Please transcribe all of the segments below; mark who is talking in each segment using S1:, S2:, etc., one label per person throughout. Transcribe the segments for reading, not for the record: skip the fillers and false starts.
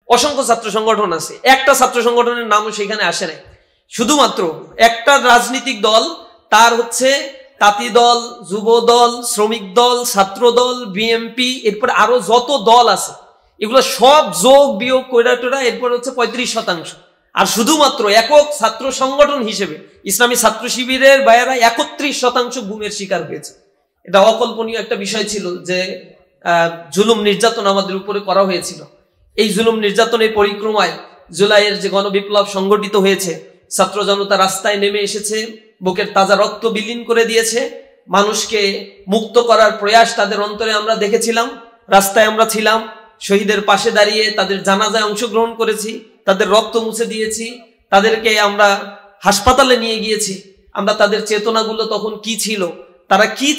S1: অসংখ্য ছাত্র সংগঠন আছে, একটা ছাত্র সংগঠনের নামও সেখানে আসে নাই। শুধুমাত্র একটা রাজনৈতিক দল, তার হচ্ছে তাঁতি দল, যুব দল, শ্রমিক দল, ছাত্র দল, বিএমপি, এরপর আরো যত দল আছে এগুলো সব যোগ বিয়োগ কইরা টোরা এরপর হচ্ছে 35%। আর শুধুমাত্র একক ছাত্র সংগঠন হিসেবে ইসলামী ছাত্র শিবিরের ভাইয়েরা 31% গুমের শিকার হয়েছে। এটা অকল্পনীয় একটা বিষয় ছিল যে জুলুম নির্যাতন আমাদের উপরে করা হয়েছিল। এই জুলুম নির্যাতনের পরিক্রমায় জুলাইয়ের যে গণবিপ্লব সংগঠিত হয়েছে, ছাত্র জনতা রাস্তায় নেমে এসেছে, বুকের তাজা রক্ত বিলীন করে দিয়েছে, মানুষকে মুক্ত করার প্রয়াস তাদের অন্তরে আমরা দেখেছিলাম। রাস্তায় আমরা ছিলাম, শহীদের পাশে দাঁড়িয়ে তাদের জানাজায় অংশগ্রহণ করেছি, তাদের রক্ত মুছে দিয়েছি, তাদেরকে আমরা হাসপাতালে নিয়ে গিয়েছি। আমরা তাদের চেতনাগুলো তখন কি ছিল, তারা কি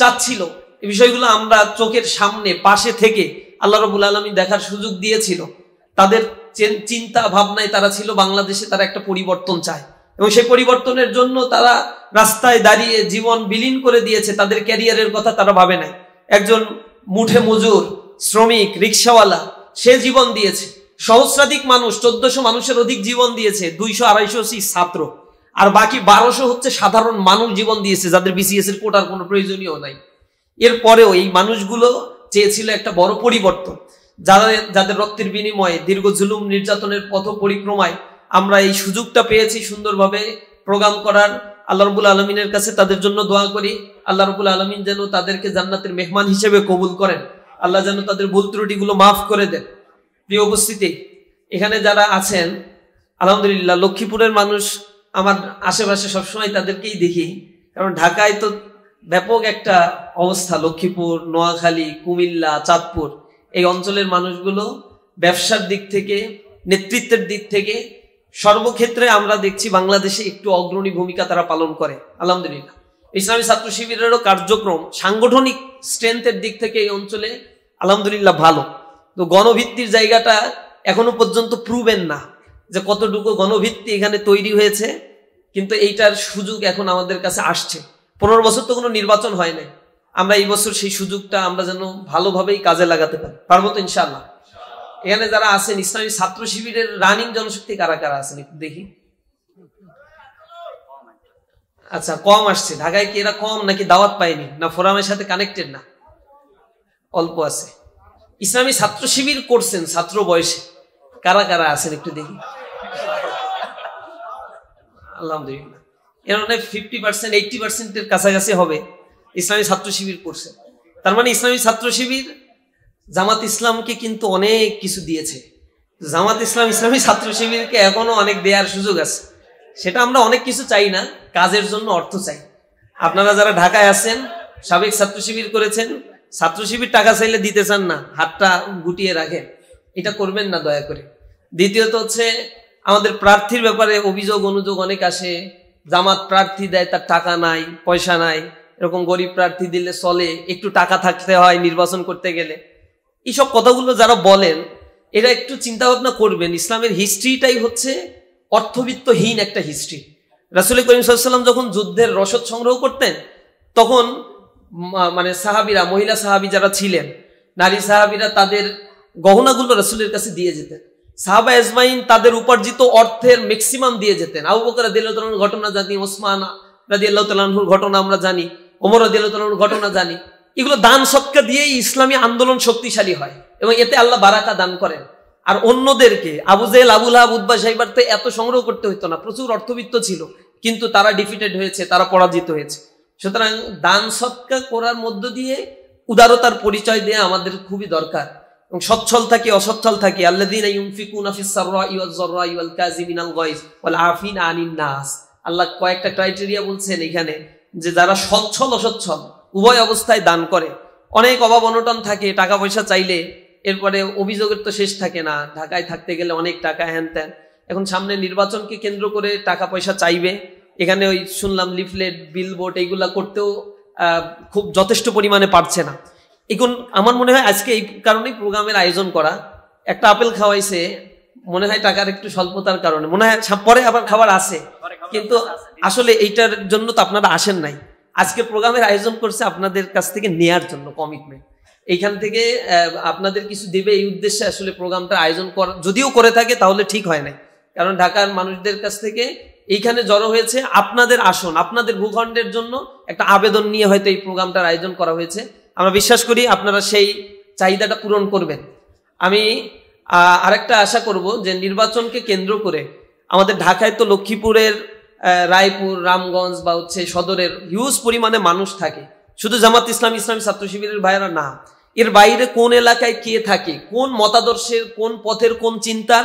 S1: চাচ্ছিল, এই বিষয়গুলো আমরা চোখের সামনে পাশে থেকে আল্লাহ রাব্বুল আলামিন দেখার সুযোগ দিয়েছিল। তাদের চিন্তা ভাবনায় তারা ছিল বাংলাদেশে তারা একটা পরিবর্তন চায়, এবং সেই পরিবর্তনের জন্য তারা রাস্তায় দাঁড়িয়ে জীবন বিলীন করে দিয়েছে। তাদের ক্যারিয়ারের কথা তারা ভাবে নাই। একজন মুঠে মজুর, শ্রমিক, রিক্সাওয়ালা, সে জীবন দিয়েছে। সহস্রাধিক মানুষ, 1400 মানুষের অধিক জীবন দিয়েছে। 200-250 ছাত্র, আর বাকি 1200 হচ্ছে সাধারণ মানুষ জীবন দিয়েছে, যাদের বিসিএস এর কোটার কোনো প্রয়োজনীয় নাই। এরপরেও এই মানুষগুলো চেয়েছিল একটা বড় পরিবর্তন। যাদের রক্তের বিনিময়ে দীর্ঘ জুলুম নির্যাতনের পথ পরিক্রমায় আমরা এই সুযোগটা পেয়েছি সুন্দরভাবে প্রোগ্রাম করার। আল্লাহ রাব্বুল আলামিনের কাছে তাদের জন্য দোয়া করি, আল্লাহ রাব্বুল আলামিন যেন তাদেরকে জান্নাতের মেহমান হিসেবে কবুল করেন, আল্লাহ যেন তাদের ভুল ত্রুটিগুলো মাফ করে দেন। প্রিয় উপস্থিতি, এখানে যারা আছেন আলহামদুলিল্লাহ, লক্ষ্মীপুরের মানুষ আমার আশেপাশে সবসময় তাদেরকেই দেখি, কারণ ঢাকায় তো ব্যাপক একটা অবস্থা। লক্ষ্মীপুর, নোয়াখালী, কুমিল্লা, চাঁদপুর, এই অঞ্চলের মানুষগুলো ব্যবসার দিক থেকে, নেতৃত্বের দিক থেকে সর্বক্ষেত্রে আমরা দেখছি বাংলাদেশে একটু অগ্রণী ভূমিকা তারা পালন করে আলহামদুলিল্লাহ। ইসলামী ছাত্র শিবিরেরও কার্যক্রম সাংগঠনিক স্ট্রেংথের দিক থেকে এই অঞ্চলে আলহামদুলিল্লাহ ভালো। তো গণভিত্তির জায়গাটা এখনো পর্যন্ত প্রুভেন না যে কতটুকু গণভিত্তি এখানে তৈরি হয়েছে, কিন্তু এইটার সুযোগ এখন আমাদের কাছে আসছে। 15 বছর তো কোনো নির্বাচন হয় নাই, আমরা এই বছর সেই সুযোগটা আমরা যেন ভালোভাবেই কাজে লাগাতে পারবো তো ইনশাআল্লাহ। এখানে যারা আছেন ইসলামী ছাত্র শিবিরের রানিং জনশক্তি কারা কারা আছেন একটু দেখি। আচ্ছা, কম আসছে। ঢাকায় কি এরা কম, নাকি দাওয়াত পায়নি, না ফোরামের সাথে কানেক্টেড না? অল্প আছে। ইসলামী ছাত্র শিবির করছেন ছাত্র বয়সে কারা কারা আছেন একটু দেখি। আলহামদুলিল্লাহ, এর মানে 50%, 80%-এর কাছাকাছি হবে ইসলামী ছাত্র শিবির করছে। তার মানে ইসলামী ছাত্র শিবির জামাত ইসলামকে কিন্তু অনেক কিছু দিয়েছে। জামাত ইসলাম ইসলামী ছাত্র শিবিরকে এখনো অনেক দেওয়ার সুযোগ আছে। সেটা আমরা অনেক কিছু চাই না, কাজের জন্য অর্থ চাই। আপনারা যারা ঢাকায় আছেন, সাবেক ছাত্র শিবির করেছেন, ছাত্র শিবির টাকা চাইলে দিতে চান না, হাতটা গুটিয়ে রাখেন, এটা করবেন না দয়া করে। দ্বিতীয়ত হচ্ছে আমাদের প্রার্থীর ব্যাপারে অভিযোগ অনুযোগ অনেক আসে। জামাত প্রার্থী দেয়, তার টাকা নাই, পয়সা নাই, এরকম গরিব প্রার্থী দিলে চলে, একটু টাকা থাকতে হয় নির্বাচন করতে গেলে। এইসব কথাগুলো যারা বলেন এরা একটু চিন্তা ভাবনা করবেন। ইসলামের হিস্ট্রিটাই হচ্ছে অর্থবিত্তহীন একটা হিস্ট্রি। রাসূল করিম সাল্লাল্লাহু আলাইহি ওয়াসাল্লাম যখন যুদ্ধের রসদ সংগ্রহ করতেন, তখন মানে সাহাবীরা, মহিলা সাহাবী যারা ছিলেন, নারী সাহাবীরা তাদের গহনাগুলো রাসূলের কাছে দিয়ে যেতেন। সাহাবা আজমাইন তাদের উপার্জিত অর্থের ম্যাক্সিমাম দিয়ে যেতেন। আবু বকর রাদিয়াল্লাহু তাআলার ঘটনা জানি, ওসমান রাদিয়াল্লাহু তাআলার ঘটনা আমরা জানি, ওমর রাদিয়াল্লাহু তাআলার ঘটনা জানি। এগুলো দান সদকা দিয়েই ইসলামী আন্দোলন শক্তিশালী হয় এবং এতে আল্লাহ বারাকা দান করেন। আর অন্যদেরকে, আবু জেহেল, আবু লাহাব, উতবা, শাইবার তো এত সংগ্রহ করতে হতো না, প্রচুর অর্থবিত্ত ছিল, কিন্তু তারা ডিফিটেড হয়েছে, তারা পরাজিত হয়েছে। সুতরাং দান সদকা করার মধ্য দিয়ে উদারতার পরিচয় দেয়া আমাদের খুবই দরকার। এবং সচ্ছল থাকি, অসচ্ছল থাকি। আল্লাযীনা ইউনফিকুনা ফিস সাররাই ওয়াজ যাররাই ওয়াল কাযিমিনাল গায়জ ওয়াল আফিনা আনিন নাস। আল্লাহ কয়েকটা ক্রাইটেরিয়া বলছেন এখানে, যে যারা সচ্ছল অসচ্ছল উভয় অবস্থায় দান করে। অনেক অভাব অনটন থাকে, টাকা পয়সা চাইলে এরপরে অভিযোগের তো শেষ থাকে না, ঢাকায় থাকতে গেলে অনেক টাকা, হ্যান ত্যান। এখন সামনে নির্বাচনকে কেন্দ্র করে টাকা পয়সা চাইবে। এখানে ওই শুনলাম লিফলেট, বিলবোর্ড এইগুলা করতেও খুব যথেষ্ট পরিমাণে পারছে না। এখন আমার মনে হয় আজকে এই কারণেই প্রোগ্রামের আয়োজন করা। একটা আপেল খাওয়াইছে, মনে হয় টাকার একটু স্বল্পতার কারণে, মনে হয় পরে আবার খাবার আছে, কিন্তু আসলে এইটার জন্য তো আপনারা আসেন নাই। আজকে প্রোগ্রামের আয়োজন করছে আপনাদের কাছ থেকে নেয়ার জন্য কমিটমেন্ট। এইখান থেকে আপনাদের কিছু দেবে এই উদ্দেশ্যে আসলে প্রোগ্রামটা আয়োজন করা, যদিও করে থাকে তাহলে ঠিক হয় না, কারণ ঢাকার মানুষদের কাছ থেকে এইখানে জড়ো হয়েছে আপনাদের আসন, আপনাদের ভূখণ্ডের জন্য একটা আবেদন নিয়ে হয়তো এই প্রোগ্রামটার আয়োজন করা হয়েছে। আমরা বিশ্বাস করি আপনারা সেই চাহিদাটা পূরণ করবেন। আমি আরেকটা আশা করব যে নির্বাচনকে কেন্দ্র করে আমাদের ঢাকায় তো লক্ষ্মীপুরের, রায়পুর, রামগঞ্জ বা হচ্ছে সদরের হিউজ পরিমাণে মানুষ থাকে, শুধু জামাত ইসলামী ছাত্র শিবিরের ভাইয়েরা না, এর বাইরে কোন এলাকায় কে থাকে, কোন মতাদর্শের, কোন পথের, কোন চিন্তার,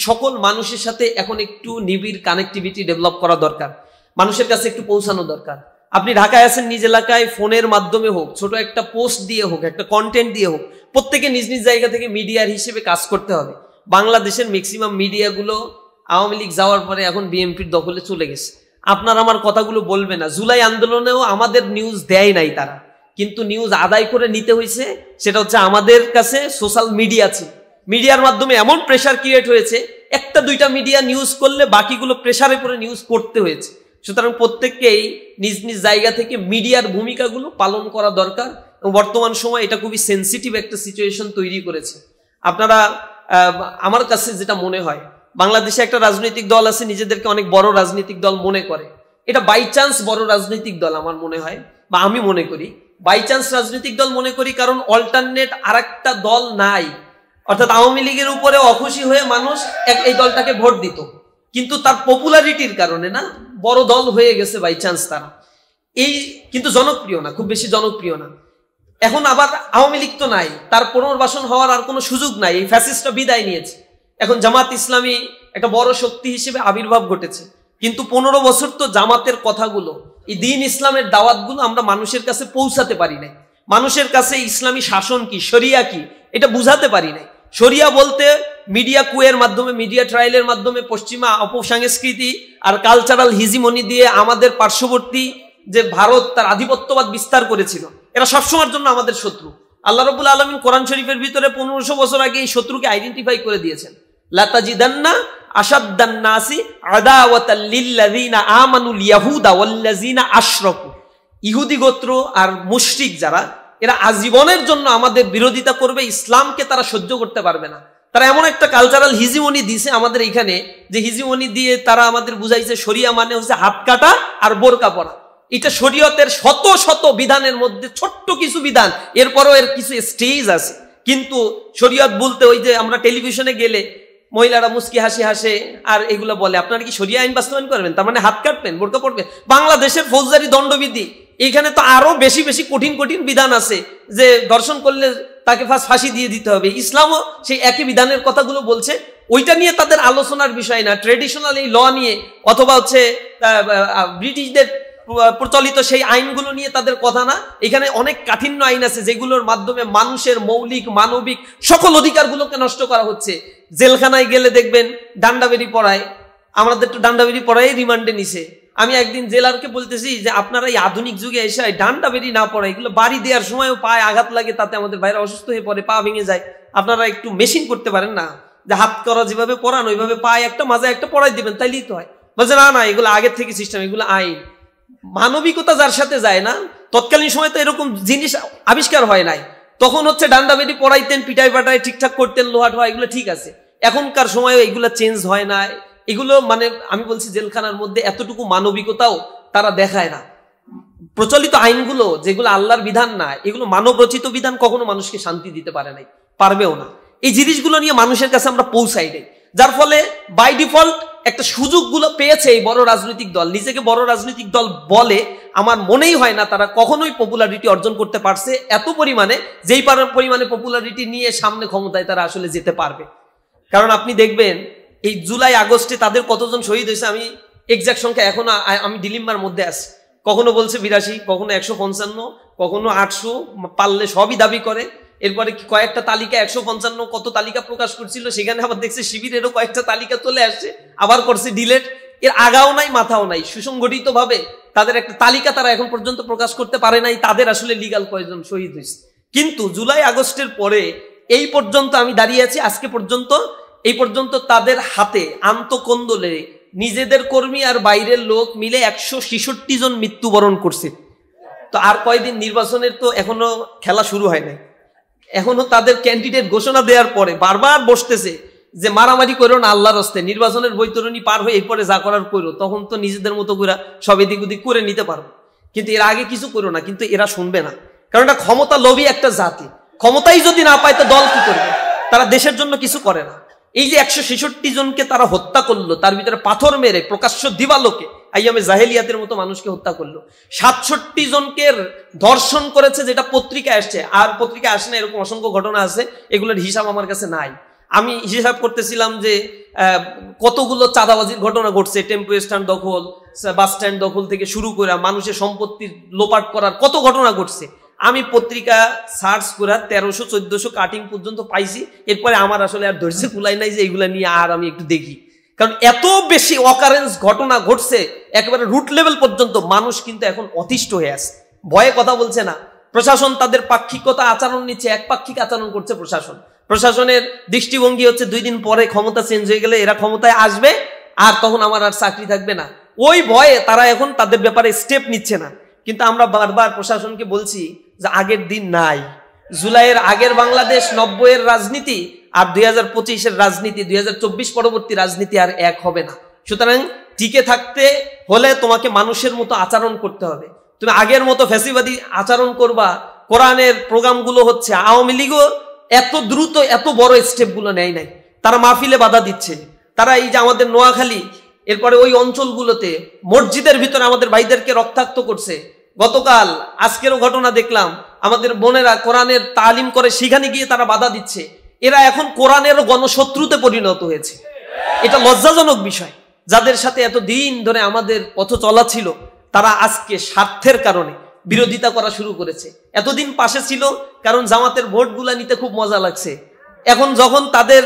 S1: সকল মানুষের সাথে এখন একটু নিবিড় কানেক্টিভিটি ডেভেলপ করা দরকার, মানুষের কাছে একটু পৌঁছানো দরকার। আপনি ঢাকায় আছেন, নিজ এলাকায় ফোনের মাধ্যমে হোক, ছোট একটা পোস্ট দিয়ে হোক, একটা কন্টেন্ট দিয়ে হোক, প্রত্যেকে নিজ নিজ জায়গা থেকে মিডিয়ার হিসেবে কাজ করতে হবে। বাংলাদেশের ম্যাক্সিমাম মিডিয়াগুলো আওয়ামী লীগ যাওয়ার পরে এখন বিএনপির দখলে চলে গেছে। আপনার আমার কথাগুলো বলবে না, জুলাই আন্দোলনেও আমাদের নিউজ দেয় নাই তারা, কিন্তু নিউজ আদায় করে নিতে হয়েছে, সেটা হচ্ছে আমাদের কাছে সোশ্যাল মিডিয়া ছিল। মিডিয়ার মাধ্যমে এমন প্রেশার ক্রিয়েট হয়েছে, একটা দুইটা মিডিয়া নিউজ করলে বাকিগুলো প্রেশারে পরে নিউজ করতে হয়েছে। সুতরাং প্রত্যেককেই নিজ নিজ জায়গা থেকে মিডিয়ার ভূমিকাগুলো পালন করা দরকার, এবং বর্তমান সময় এটা খুবই সেন্সিটিভ একটা সিচুয়েশন তৈরি করেছে। আপনারা, আমার কাছে যেটা মনে হয়, বাংলাদেশে একটা রাজনৈতিক দল আছে নিজেদেরকে অনেক বড় রাজনৈতিক দল মনে করে, এটা বাই চান্স বড় রাজনৈতিক দল আমার মনে হয়, বা আমি মনে করি বাই চান্স রাজনৈতিক দল মনে করি, কারণ অল্টারনেট আর একটা দল নাই। অর্থাৎ আওয়ামী লীগের উপরে অখুশি হয়ে মানুষ এই দলটাকে ভোট দিত, কিন্তু তার পপুলারিটির কারণে না বড় দল হয়ে গেছে বাই চান্স তারা, এই কিন্তু জনপ্রিয় না, খুব বেশি জনপ্রিয় না। এখন আবার আওয়ামী লীগ তো নাই, তার পুনর্বাসন হওয়ার আর কোনো সুযোগ নাই, এই ফ্যাসিস্টটা বিদায় নিয়েছে। এখন জামাত ইসলামী একটা বড় শক্তি হিসেবে আবির্ভাব ঘটেছে, কিন্তু 15 বছর তো জামাতের কথাগুলো, এই দ্বীন ইসলামের দাওয়াতগুলো আমরা মানুষের কাছে পৌঁছাতে পারি নাই, মানুষের কাছে ইসলামী শাসন কি, শরিয়া কি, এটা বুঝাতে পারি নাই। শরিয়া বলতে মিডিয়া কুয়ের মাধ্যমে, মিডিয়া ট্রায়ালের মাধ্যমে পশ্চিমা অপসংস্কৃতি আর কালচারাল হিজিমনি দিয়ে আমাদের পার্শ্ববর্তী যে ভারত তার আধিপত্যবাদ বিস্তার করেছিল, এরা সবসময়ের জন্য আমাদের শত্রু। আল্লাহ রাব্বুল আলামিন কোরআন শরীফের ভিতরে 1500 বছর আগে এই শত্রুকে আইডেন্টিফাই করে দিয়েছেন। লাতাজিদান্না আশাদ্দান নাসি আদাওয়াতাল লিল্লাযিনা আমানুল ইয়াহুদা ওয়াল্লাযিনা আশরাকু, ইহুদি গোত্র আর মুশরিক যারা, এরা আজীবনের জন্য আমাদের বিরোধিতা করবে, ইসলামকে তারা সহ্য করতে পারবে না। তারা এমন একটা কালচারাল হিজিমনি দিয়েছে আমাদের এখানে, যে হিজিমনি দিয়ে তারা আমাদের বুঝাইছে শরিয়া মানে হচ্ছে হাত কাটা আর বোরকা পরা। এটা শরীয়তের শত শত বিধানের মধ্যে ছোট্ট কিছু বিধান, এরপরও এর কিছু স্টেজ আছে, কিন্তু শরীয়ত বলতে ওই যে আমরা টেলিভিশনে গেলে মহিলারা মুস্কি হাসি হাসে আর এগুলো বলে, আপনারা কি শরিয়া আইন বাস্তবায়ন করবেন, তার মানে হাত কাটবেন, বোরকা পড়বেন। বাংলাদেশের ফৌজদারি দণ্ডবিধি, এইখানে তো আরো বেশি বেশি কঠিন কঠিন বিধান আছে, যে দর্শন করলে তাকে ফাঁসি দিয়ে দিতে হবে। ইসলামও সেই একই বিধানের কথাগুলো বলছে, ওইটা নিয়ে তাদের আলোচনার বিষয় না। ট্রেডিশনাল এই ল নিয়ে অথবা হচ্ছে ব্রিটিশদের প্রচলিত সেই আইনগুলো নিয়ে তাদের কথা না। এখানে অনেক কাঠিন্য আইন আছে যেগুলোর মাধ্যমে মানুষের মৌলিক মানবিক সকল অধিকারগুলোকে নষ্ট করা হচ্ছে। জেলখানায় গেলে দেখবেন ডান্ডাবেরি পড়ায়, আমাদের তো ডান্ডাবেরি পড়াই রিমান্ডে নিছে। আমি একদিন জেলারকে বলতেছি যে আপনারা এই আধুনিক যুগে এসে ডান্ডাবেরি না পড়ায়, এগুলো বাড়ি দেওয়ার সময়ও পায়ে আঘাত লাগে, তাতে আমাদের ভাইরা অসুস্থ হয়ে পড়ে, পা ভেঙে যায়। আপনারা একটু মেশিন করতে পারেন না, যে হাত করা যেভাবে পড়ান ওইভাবে পায়ে একটা মাঝে একটা পড়াই দিবেন, তাইলেই তো হয়। বলছে না না, এগুলো আগের থেকে সিস্টেম, এগুলো আইন। মানবিকতা যার সাথে যায় না, তৎকালীন সময় তো এরকম জিনিস আবিষ্কার হয় নাই, তখন হচ্ছে ডান্ডাবেরি পড়াইতেন, পিটাই পাটাই ঠিকঠাক করতেন, লোহা টোহা এগুলো ঠিক আছে। এখনকার সময় এগুলো চেঞ্জ হয় না, এগুলো মানে আমি বলছি জেলখানার মধ্যে এতটুকু মানবিকতাও তারা দেখায় না। প্রচলিত আইনগুলো যেগুলো আল্লাহর বিধান না, এগুলো মানব রচিত বিধান, কখনো মানুষকে শান্তি দিতে পারে নাই, পারবেও না। এই জিনিসগুলো নিয়ে মানুষের কাছে আমরা পৌঁছাই নাই, যার ফলে বাই ডিফল্ট একটা সুযোগগুলো পেয়েছে এই বড় রাজনৈতিক দল। নিজেকে বড় রাজনৈতিক দল বলে, আমার মনেই হয় না তারা কখনোই পপুলারিটি অর্জন করতে পারছে এত পরিমাণে, যেই পরিমাণে পপুলারিটি নিয়ে সামনে ক্ষমতায় তারা আসলে যেতে পারবে। কারণ আপনি দেখবেন এই জুলাই আগস্টে তাদের কতজন শহীদ হয়েছে, আমি এক্সাক্ট সংখ্যা এখনো আমি ডিলিম্বার মধ্যে আছি। কখনো বলছে 82, কখনো 155, কখনো 800, পারলে সবই দাবি করে। এরপরে কয়েকটা তালিকা 155 কত তালিকা প্রকাশ করছিল, সেখানে আবার দেখছে শিবিরেরও কয়েকটা তালিকা চলে আসছে, আবার করছে ডিলেট। এর আগাও নাই মাথাও নাই, সুসংগঠিত ভাবে তাদের একটা তালিকা তারা এখন পর্যন্ত প্রকাশ করতে পারে নাই, তাদের আসলে লিগাল কয়জন শহীদ হয়েছে। কিন্তু জুলাই আগস্টের পরে এই পর্যন্ত আমি দাঁড়িয়ে আছি, আজকে পর্যন্ত এই পর্যন্ত তাদের হাতে আন্তঃকন্দলে নিজেদের কর্মী আর বাইরের লোক মিলে 166 জন মৃত্যুবরণ করছে। তো আর কয়দিন নির্বাচনের তো এখনো খেলা শুরু হয় নাই, এখনো তাদের ক্যান্ডিডেট ঘোষণা দেওয়ার পরে বারবার বসতেছে যে মারামারি করো না আল্লাহর রাস্তে, নির্বাচনের বৈতরণী পার হয়ে এরপরে যা করার করো, তখন তো নিজেদের মতো করে সব এদিক ওদিক করে নিতে পারবো, কিন্তু এর আগে কিছু করো না। কিন্তু এরা শুনবে না, কারণ এটা ক্ষমতা লোভী একটা জাতি। ক্ষমতাই যদি না পায় তো দল কি করবে? তারা দেশের জন্য কিছু করে না। এই যে 166 জনকে তারা হত্যা করলো, তার ভিতরে পাথর মেরে প্রকাশ্য দিবালোকে আইয়ামে জাহেলিয়াতের মতো মানুষকে হত্যা করলো। 67 জনকে ধর্ষণ করেছে, যেটা পত্রিকায় আসছে, আর পত্রিকায় আসে না এরকম অসংখ্য ঘটনা আছে, এগুলোর হিসাব আমার কাছে নাই। আমি হিসাব করতেছিলাম যে কতগুলো চাঁদাবাজির ঘটনা ঘটছে, টেম্পো স্ট্যান্ড দখল, বাস স্ট্যান্ড দখল থেকে শুরু করে মানুষের সম্পত্তি লোপাট করার কত ঘটনা ঘটছে। আমি পত্রিকা সার্চ করে 1300-1400 কাটিং পর্যন্ত পাইছি। এরপরে আমার আসলে আর ধৈর্য কুলাই নাই যে এইগুলা নিয়ে আর আমি একটু দেখি, কারণ এত বেশি অকারেন্স ঘটনা ঘটছে একেবারে রুট লেভেল পর্যন্ত। মানুষ কিন্তু এখন অতিষ্ঠ হয়ে আছে, ভয়ে কথা বলছে না। প্রশাসন তাদের পাক্ষিকতা আচরণ নিচ্ছে, একপাক্ষিক আচরণ করছে প্রশাসন। প্রশাসনের দৃষ্টিভঙ্গি হচ্ছে 2 দিন পরে ক্ষমতা চেঞ্জ হয়ে গেলে এরা ক্ষমতায় আসবে আর তখন আমার আর চাকরি থাকবে না। ওই ভয়ে তারা এখন তাদের ব্যাপারে স্টেপ নিচ্ছে না। কিন্তু আমরা বারবার প্রশাসনকে বলছি যে আগের দিন নাই। জুলাইয়ের আগের বাংলাদেশ, 90-এর রাজনীতি আর 2025-এর রাজনীতি, 2024 পরবর্তী রাজনীতি আর এক হবে না। সুতরাং টিকে থাকতে হলে তোমাকে মানুষের মতো আচরণ করতে হবে। তুমি আগের মতো ফ্যাসিবাদী আচরণ করবা। কোরআনের প্রোগ্রামগুলো হচ্ছে, আওয়ামী লীগও এত দ্রুত এত বড় স্টেপগুলো নেয় নাই। তারা মাহফিলে বাধা দিচ্ছে, তারা এই যে আমাদের নোয়াখালী, এরপরে ওই অঞ্চলগুলোতে মসজিদের ভিতরে আমাদের ভাইদেরকে রক্তাক্ত করছে। গতকাল আজকেরও ঘটনা দেখলাম, আমাদের বোনেরা কোরআনের তালিম করে সেখানে গিয়ে তারা বাধা দিচ্ছে। এরা এখন কোরআনের গণশত্রুতে পরিণত হয়েছে। এটা লজ্জাজনক বিষয়। যাদের সাথে এত দিন ধরে আমাদের পথ চলা ছিল, তারা আজকে স্বার্থের কারণে বিরোধিতা করা শুরু করেছে। এতদিন পাশে ছিল কারণ জামাতের ভোটগুলা নিতে খুব মজা লাগছে, এখন যখন তাদের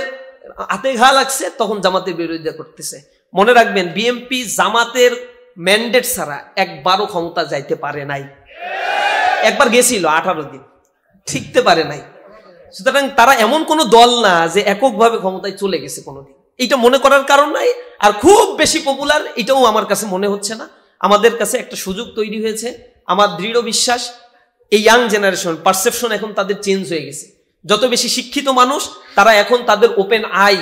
S1: হাতে ঘা লাগছে তখন জামাতের বিরোধিতা করতেছে। মনে রাখবেন, বিএনপি জামাতের ম্যান্ডেট ছাড়া একবারও ক্ষমতা যাইতে পারে নাই। একবার গেছিল 18 দিন, ঠিকতে পারে নাই। সুতরাং তারা এমন কোন দল না যে এককভাবে ক্ষমতায় চলে গেছে কোনোদিন, এটা মনে করার কারণ নাই। আর খুব বেশি পপুলার এটাও আমার কাছে মনে হচ্ছে না। আমাদের কাছে একটা সুযোগ তৈরি হয়েছে। আমার দৃঢ় বিশ্বাস এই ইয়াং জেনারেশন পারসেপশন এখন তাদের চেঞ্জ হয়ে গেছে। যত বেশি শিক্ষিত মানুষ, তারা এখন তাদের ওপেন আই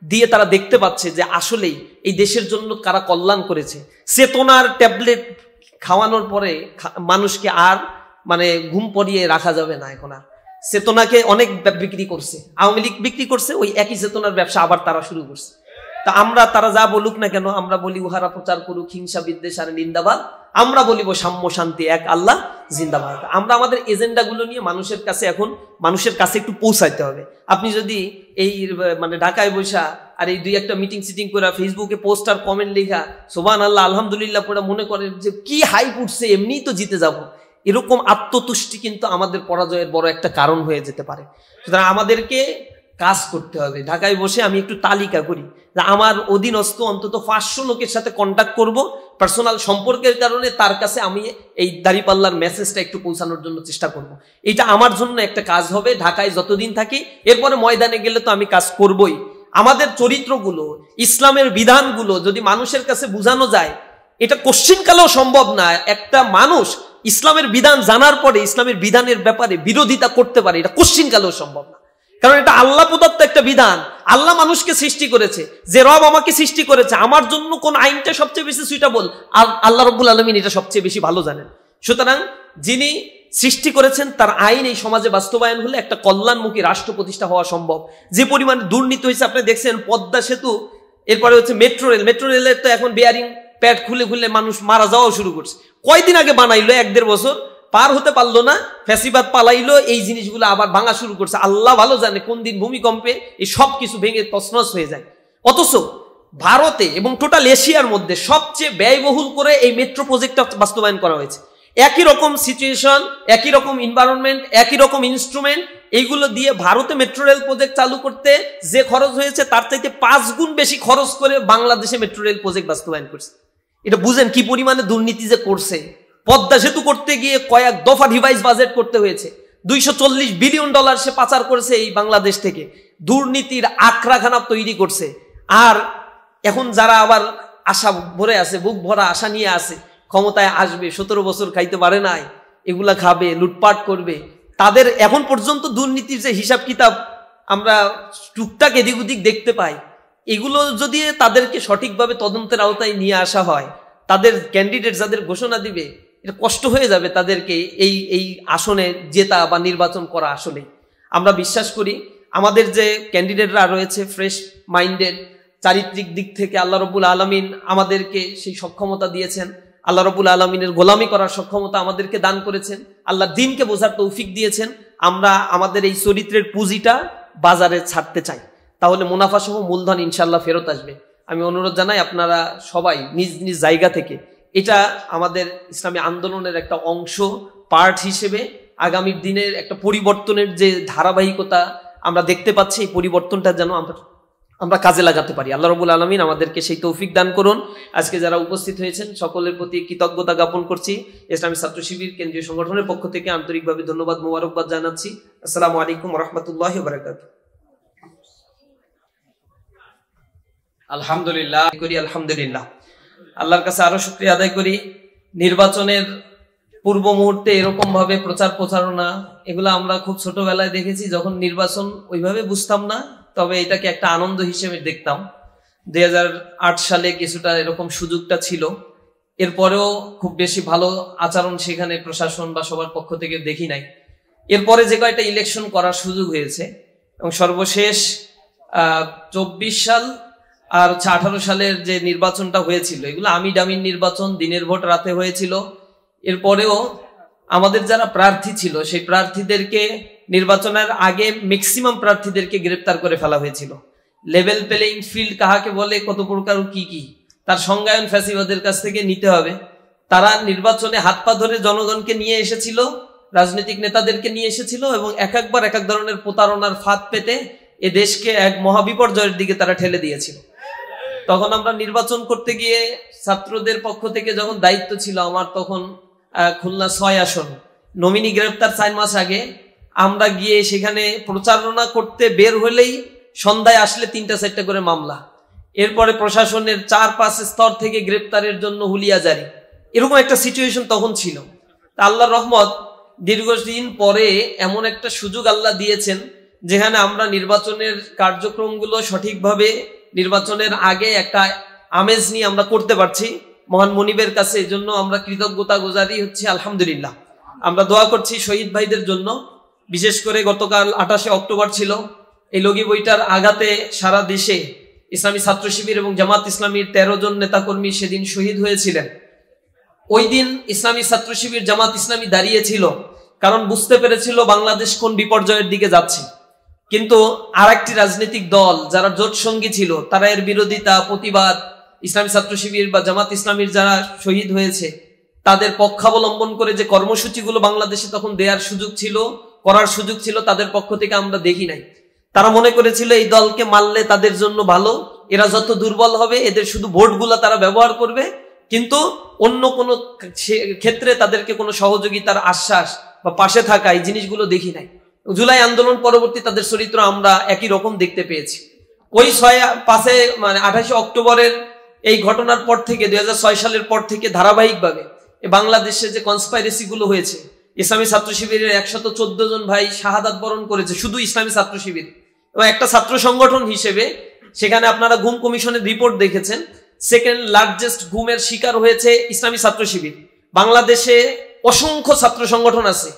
S1: দিয়ে তারা দেখতে পাচ্ছে যে আসলেই এই দেশের জন্য কারা কল্যাণ করেছে। চেতনার ট্যাবলেট খাওয়ানোর পরে মানুষকে আর মানে ঘুম পড়িয়ে রাখা যাবে না। এখন আর চেতনাকে অনেক বিক্রি করছে, আওয়ামী লীগ বিক্রি করছে, ওই একই চেতনার ব্যবসা আবার তারা শুরু করছে। তা আমরা, তারা যা বলুক না কেন, আমরা বলি উহারা প্রচার করুক হিংসা বিদ্বেষ আর নিন্দাবাদ, আমরা বলিব সাম্য শান্তি এক আল্লাহ জিন্দাবাদ। আমরা আমাদের এজেন্ডাগুলো নিয়ে মানুষের কাছে এখন মানুষের কাছে একটু পৌঁছাইতে হবে। আপনি যদি এই মানে ঢাকায় বসা আর এই 2-1টা মিটিং সিটিং করে ফেসবুকে পোস্ট আর কমেন্ট লেখা সুবহানাল্লাহ আলহামদুলিল্লাহ পড়া মনে করেন যে কি হাইপ উঠছে, এমনিই তো জিতে যাব, এরকম আত্মতুষ্টি কিন্তু আমাদের পরাজয়ের বড় একটা কারণ হয়ে যেতে পারে। সুতরাং আমাদেরকে কাজ করতে হবে। ঢাকায় বসে আমি একটু তালিকা করি যে আমার অধীনস্থ অন্তত 500 লোকের সাথে কন্ট্যাক্ট করব, পার্সোনাল সম্পর্কের কারণে তার কাছে আমি এই দাঁড়িপাল্লার মেসেজটা একটু পৌঁছানোর জন্য চেষ্টা করব। এটা আমার জন্য একটা কাজ হবে ঢাকায় যতদিন থাকি। এরপরে ময়দানে গেলে তো আমি কাজ করবই। আমাদের চরিত্রগুলো, ইসলামের বিধানগুলো যদি মানুষের কাছে বোঝানো যায়, এটা কোশ্চিনকালেও সম্ভব না একটা মানুষ ইসলামের বিধান জানার পরে ইসলামের বিধানের ব্যাপারে বিরোধিতা করতে পারে, এটা কোশ্চিনকালেও সম্ভব না। কারণ এটা আল্লাহ প্রদত্ত একটা বিধান। আল্লাহ মানুষকে সৃষ্টি করেছে, যে রব আমাকে সৃষ্টি করেছে, আমার জন্য কোন আইনটা সবচেয়ে বেশি সুইটেবল আল্লাহ রাব্বুল আলামিন এটা সবচেয়ে বেশি ভালো জানেন। সুতরাং যিনি সৃষ্টি করেছেন তার আইন এই সমাজে বাস্তবায়ন হলে একটা কল্যাণমুখী রাষ্ট্র প্রতিষ্ঠা হওয়া সম্ভব। যে পরিমাণ দুর্নীতি হয়েছে আপনি দেখছেন, পদ্মা সেতু, এরপরে হচ্ছে মেট্রো রেল। মেট্রো রেলের তো এখন বেয়ারিং প্যাড খুলে খুলে মানুষ মারা যাওয়া শুরু করছে। কয়দিন আগে বানাইলো, 1-1.5 বছর পার হতে পারলো না, ফ্যাসিবাদ পালাইলো, এই জিনিসগুলো আবার ভাঙা শুরু করছে। আল্লাহ ভালো জানে কোন দিন ভূমিকম্পে এই সব কিছু ভেঙে তছনছ হয়ে যায়। অথচ ভারতে এবং টোটাল এশিয়ার মধ্যে সবচেয়ে ব্যয়বহুল করে এই মেট্রো প্রজেক্টটা বাস্তবায়ন করা হয়েছে। একই রকম সিচুয়েশন, একই রকম এনভায়রনমেন্ট, একই রকম ইনস্ট্রুমেন্ট, এইগুলো দিয়ে ভারতে মেট্রো রেল প্রজেক্ট চালু করতে যে খরচ হয়েছে তার চাইতে 5 গুণ বেশি খরচ করে বাংলাদেশে মেট্রো রেল প্রজেক্ট বাস্তবায়ন করছে। এটা বুঝেন কি পরিমাণে দুর্নীতি যে করছে। পদ্মা সেতু করতে গিয়ে কয়েক দফা ডিভাইস বাজেট করতে হয়েছে। $240 বিলিয়ন সে পাচার করেছে এই বাংলাদেশ থেকে। দুর্নীতির আখড়াখানা তৈরি করছে। আর এখন যারা আবার আশা ভরে আছে, বুক ভরা আশা নিয়ে আছে, ক্ষমতায় আসবে, 17 বছর খাইতে পারে নাই, এগুলা খাবে, লুটপাট করবে, তাদের এখন পর্যন্ত দুর্নীতির যে হিসাব কিতাব আমরা টুকটাক এদিক ওদিক দেখতে পাই, এগুলো যদি তাদেরকে সঠিকভাবে তদন্তের আওতায় নিয়ে আসা হয়, তাদের ক্যান্ডিডেট যাদের ঘোষণা দিবে, এটা কষ্ট হয়ে যাবে তাদেরকে এই আসনে জেতা বা নির্বাচন করা। আসলে আমরা বিশ্বাস করি আমাদের যে ক্যান্ডিডেটরা রয়েছে ফ্রেশ মাইন্ডেড, চারিত্রিক দিক থেকে আল্লাহ রাব্বুল আলামিন আমাদেরকে সেই সক্ষমতা দিয়েছেন, আল্লাহ রাব্বুল আলামিনের গোলামি করার সক্ষমতা আমাদেরকে দান করেছেন, আল্লাহ দ্বীনকে বোঝার তৌফিক দিয়েছেন। আমরা আমাদের এই চরিত্রের পুঁজিটা বাজারে ছাড়তে চাই, তাহলে মুনাফা সহ মূলধন ইনশাল্লাহ ফেরত আসবে। আমি অনুরোধ জানাই আপনারা সবাই নিজ নিজ জায়গা থেকে এটা আমাদের ইসলামী আন্দোলনের একটা অংশ, পার্ট হিসেবে আগামীর দিনের একটা পরিবর্তনের যে ধারাবাহিকতা আমরা দেখতে পাচ্ছি, এই পরিবর্তনটা যেন আমরা কাজে লাগাতে পারি। আল্লাহ রাব্বুল আলামিন আমাদেরকে সেই তৌফিক দান করুন। আজকে যারা উপস্থিত হয়েছেন সকলের প্রতি কৃতজ্ঞতা জ্ঞাপন করছি। ইসলামী ছাত্র শিবির কেন্দ্রীয় সংগঠনের পক্ষ থেকে আন্তরিকভাবে ধন্যবাদ, মোবারকবাদ জানাচ্ছি। আসসালামু আলাইকুম ওয়া রাহমাতুল্লাহি ওয়া বারাকাতুহু। আলহামদুলিল্লাহ করি, আলহামদুলিল্লাহ আল্লাহর কাছে আরো শুকরিয়া আদায় করি। নির্বাচনের পূর্ব মুহূর্তে এরকম ভাবে প্রচার প্রচারণা এগুলো আমরা খুব ছোটবেলায় দেখেছি, যখন নির্বাচন ওইভাবে বুঝতাম না, তবে এটাকে একটা আনন্দ হিসেবে দেখতাম। 2008 সালে কিছুটা এরকম সুযোগটা ছিল, এরপরেও খুব বেশি ভালো আচরণ সেখানে প্রশাসন বা সবার পক্ষ থেকে দেখি নাই। এরপরে যে কয়েকটা ইলেকশন করার সুযোগ হয়েছে এবং সর্বশেষ 24 সাল আর 18 সালের যে নির্বাচনটা হয়েছিল, এগুলো আমি ডামির নির্বাচন, দিনের ভোট রাতে হয়েছিল। এরপরেও আমাদের যারা প্রার্থী ছিল সেই প্রার্থীদেরকে নির্বাচনের আগে ম্যাক্সিমাম প্রার্থীদেরকে গ্রেপ্তার করে ফেলা হয়েছিল। লেভেল প্লেইং ফিল্ড কাহাকে বলে, কত প্রকার কি তার সংজ্ঞায়ন ফ্যাসিবাদের কাছ থেকে নিতে হবে। তারা নির্বাচনে হাত পা ধরে জনগণকে নিয়ে এসেছিল, রাজনৈতিক নেতাদেরকে নিয়ে এসেছিল এবং একবার এক ধরনের প্রতারণার ফাঁদ পেতে এ দেশকে এক মহাবিপর্যয়ের দিকে তারা ঠেলে দিয়েছিল। তখন আমরা নির্বাচন করতে গিয়ে ছাত্রদের পক্ষ থেকে যখন দায়িত্ব ছিল আমার, তখন খুলনা 6 আসন নমিনি গ্রেপ্তার 4 মাস আগে আমরা গিয়ে সেখানে প্রচারণা করতে বের হলেই সন্ধ্যায় আসলে 3-4টা করে মামলা, এরপরে প্রশাসনের 4-5 স্তর থেকে গ্রেপ্তারের জন্য হুলিয়া জারি, এরকম একটা সিচুয়েশন তখন ছিল। আল্লাহর রহমত, দীর্ঘদিন পরে এমন একটা সুযোগ আল্লাহ দিয়েছেন যেখানে আমরা নির্বাচনের কার্যক্রমগুলো সঠিকভাবে নির্বাচনের আগে একটা আমেজ নিয়ে আমরা করতে পারছি। মহান মনিবের কাছে এই জন্য আমরা কৃতজ্ঞতা গুজারি হচ্ছে, আলহামদুলিল্লাহ। আমরা দোয়া করছি শহীদ ভাইদের জন্য, বিশেষ করে গতকাল 28 অক্টোবর ছিল, এই লগি বইটার আঘাতে সারা দেশে ইসলামী ছাত্র শিবির এবং জামাত ইসলামীর 13 জন নেতাকর্মী সেদিন শহীদ হয়েছিলেন। ওই দিন ইসলামী ছাত্র শিবির জামাত ইসলামী দাঁড়িয়েছিল, কারণ বুঝতে পেরেছিল বাংলাদেশ কোন বিপর্যয়ের দিকে যাচ্ছে। কিন্তু আর একটি রাজনৈতিক দল যারা জোট সঙ্গী ছিল, তারা এর বিরোধিতা, প্রতিবাদ, ইসলামী ছাত্র শিবির বা জামাত ইসলামীর যারা শহীদ হয়েছে তাদের পক্ষাবলম্বন করে যে কর্মসূচিগুলো বাংলাদেশে তখন দেওয়ার সুযোগ ছিল, করার সুযোগ ছিল, তাদের পক্ষ থেকে আমরা দেখি নাই। তারা মনে করেছিল এই দলকে মারলে তাদের জন্য ভালো, এরা যত দুর্বল হবে এদের শুধু ভোটগুলা তারা ব্যবহার করবে, কিন্তু অন্য কোনো ক্ষেত্রে তাদেরকে কোনো সহযোগিতার আশ্বাস বা পাশে থাকা এই জিনিসগুলো দেখি নাই। জুলাই আন্দোলন পরবর্তী তাদের চরিত্র আমরা একই রকম দেখতে পেয়েছি। ওই 28 অক্টোবরের এই ঘটনার পর থেকে 2006 সালের পর থেকে ধারাবাহিকভাবে বাংলাদেশে যে কনস্পাইরেসি গুলো হয়েছে, ইসলামী ছাত্র শিবিরের 114 জন ভাই শাহাদাত বরণ করেছে শুধু ইসলামী ছাত্র শিবির, এবং একটা ছাত্র সংগঠন হিসেবে সেখানে আপনারা গুম কমিশনের রিপোর্ট দেখেছেন, সেকেন্ড লার্জেস্ট গুমের শিকার হয়েছে ইসলামী ছাত্র শিবির। বাংলাদেশে অসংখ্য ছাত্র সংগঠন আছে,